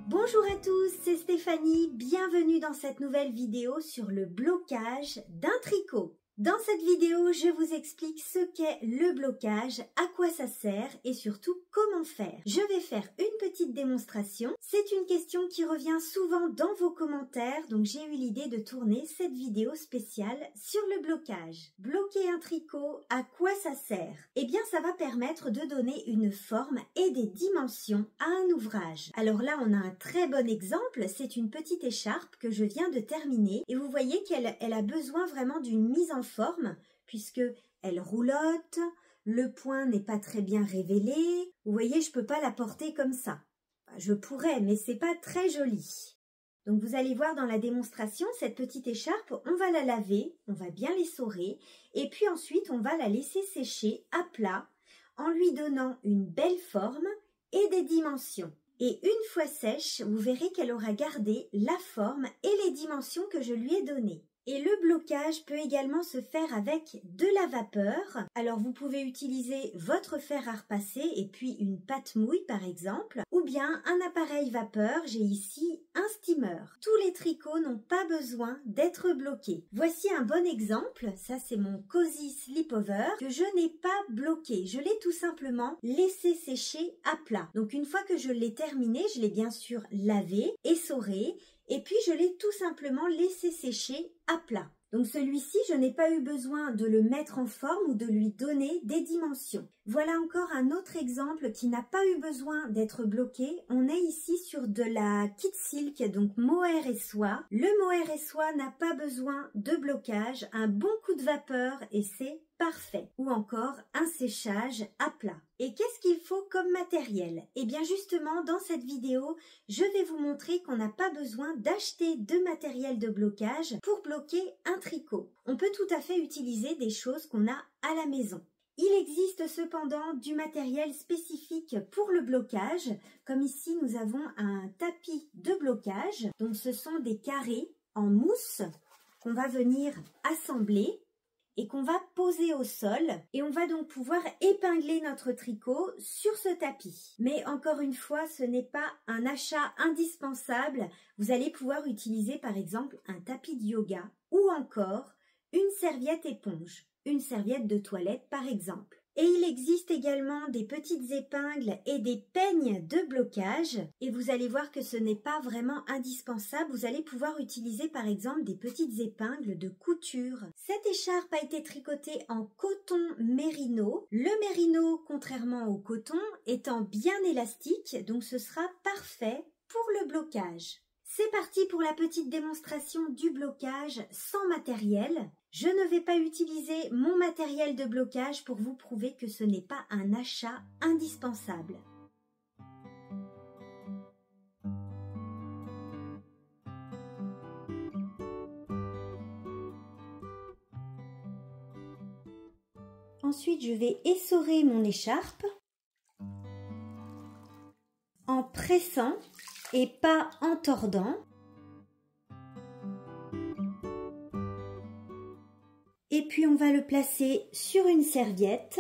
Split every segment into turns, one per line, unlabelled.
Bonjour à tous, c'est Stéphanie, bienvenue dans cette nouvelle vidéo sur le blocage d'un tricot. Dans cette vidéo, je vous explique ce qu'est le blocage, à quoi ça sert et surtout comment faire. Je vais faire une petite démonstration. C'est une question qui revient souvent dans vos commentaires, donc j'ai eu l'idée de tourner cette vidéo spéciale sur le blocage. Bloquer un tricot, à quoi ça sert? Eh bien, ça va permettre de donner une forme et des dimensions à un ouvrage. Alors là, on a un très bon exemple, c'est une petite écharpe que je viens de terminer et vous voyez qu'elle a besoin vraiment d'une mise en forme puisque elle roulotte, le point n'est pas très bien révélé. Vous voyez, je peux pas la porter comme ça. Je pourrais, mais c'est pas très joli. Donc vous allez voir dans la démonstration, cette petite écharpe, on va la laver, on va bien l'essorer et puis ensuite on va la laisser sécher à plat en lui donnant une belle forme et des dimensions. Et une fois sèche, vous verrez qu'elle aura gardé la forme et les dimensions que je lui ai données. Et le blocage peut également se faire avec de la vapeur. Alors vous pouvez utiliser votre fer à repasser et puis une pâte mouille par exemple, ou bien un appareil vapeur, j'ai ici un steamer. Tous les tricots n'ont pas besoin d'être bloqués. Voici un bon exemple, ça c'est mon Cozy Slipover que je n'ai pas bloqué, je l'ai tout simplement laissé sécher à plat. Donc une fois que je l'ai terminé, je l'ai bien sûr lavé, essoré, et puis je l'ai tout simplement laissé sécher à plat. Donc celui-ci, je n'ai pas eu besoin de le mettre en forme ou de lui donner des dimensions. Voilà encore un autre exemple qui n'a pas eu besoin d'être bloqué. On est ici sur de la kit silk, donc mohair et soie. Le mohair et soie n'a pas besoin de blocage, un bon coup de vapeur et c'est parfait. Ou encore un séchage à plat. Et qu'est-ce qu'il faut comme matériel? Eh bien justement, dans cette vidéo, je vais vous montrer qu'on n'a pas besoin d'acheter de matériel de blocage pour bloquer un tricot. On peut tout à fait utiliser des choses qu'on a à la maison. Il existe cependant du matériel spécifique pour le blocage, comme ici nous avons un tapis de blocage. Donc ce sont des carrés en mousse qu'on va venir assembler et qu'on va poser au sol et on va donc pouvoir épingler notre tricot sur ce tapis. Mais encore une fois, ce n'est pas un achat indispensable. Vous allez pouvoir utiliser par exemple un tapis de yoga ou encore une serviette éponge, une serviette de toilette par exemple. Et il existe également des petites épingles et des peignes de blocage. Et vous allez voir que ce n'est pas vraiment indispensable. Vous allez pouvoir utiliser par exemple des petites épingles de couture. Cette écharpe a été tricotée en coton mérino. Le mérino, contrairement au coton, étant bien élastique, donc ce sera parfait pour le blocage. C'est parti pour la petite démonstration du blocage sans matériel. Je ne vais pas utiliser mon matériel de blocage pour vous prouver que ce n'est pas un achat indispensable. Ensuite, je vais essorer mon écharpe en pressant et pas en tordant. Et puis on va le placer sur une serviette.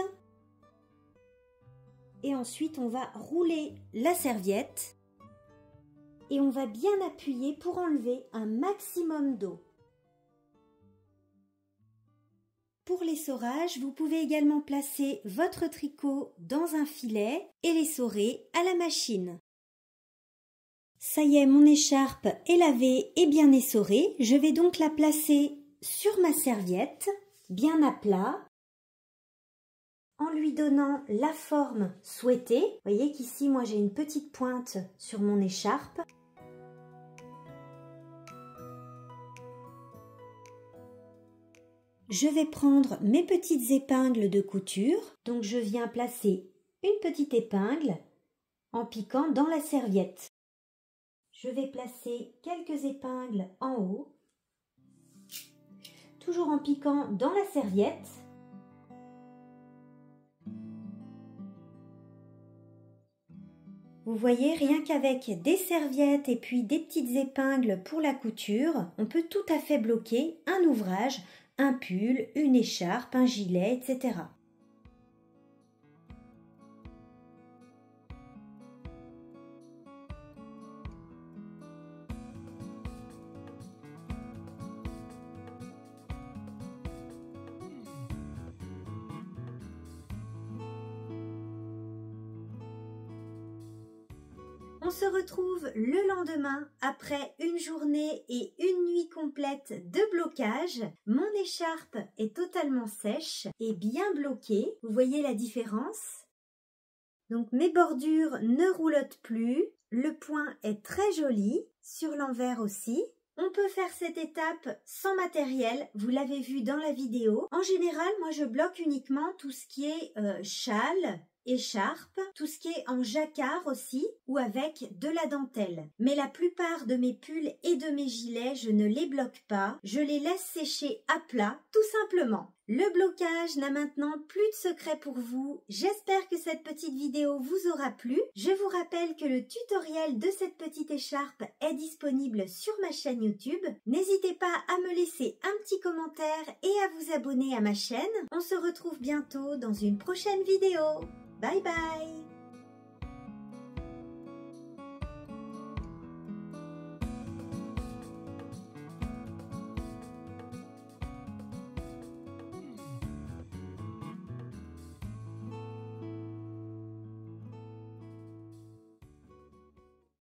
Et ensuite on va rouler la serviette. Et on va bien appuyer pour enlever un maximum d'eau. Pour l'essorage, vous pouvez également placer votre tricot dans un filet et l'essorer à la machine. Ça y est, mon écharpe est lavée et bien essorée. Je vais donc la placer sur ma serviette, bien à plat, en lui donnant la forme souhaitée. Vous voyez qu'ici, moi, j'ai une petite pointe sur mon écharpe. Je vais prendre mes petites épingles de couture. Donc, je viens placer une petite épingle en piquant dans la serviette. Je vais placer quelques épingles en haut, toujours en piquant dans la serviette. Vous voyez, rien qu'avec des serviettes et puis des petites épingles pour la couture, on peut tout à fait bloquer un ouvrage, un pull, une écharpe, un gilet, etc. On se retrouve le lendemain après une journée et une nuit complète de blocage. Mon écharpe est totalement sèche et bien bloquée. Vous voyez la différence? Donc mes bordures ne roulotent plus. Le point est très joli, sur l'envers aussi. On peut faire cette étape sans matériel, vous l'avez vu dans la vidéo. En général, moi je bloque uniquement tout ce qui est châle, écharpe, tout ce qui est en jacquard aussi ou avec de la dentelle. Mais la plupart de mes pulls et de mes gilets, je ne les bloque pas. Je les laisse sécher à plat, tout simplement. Le blocage n'a maintenant plus de secret pour vous. J'espère que cette petite vidéo vous aura plu. Je vous rappelle que le tutoriel de cette petite écharpe est disponible sur ma chaîne YouTube. N'hésitez pas à me laisser un petit commentaire et à vous abonner à ma chaîne. On se retrouve bientôt dans une prochaine vidéo. Bye bye!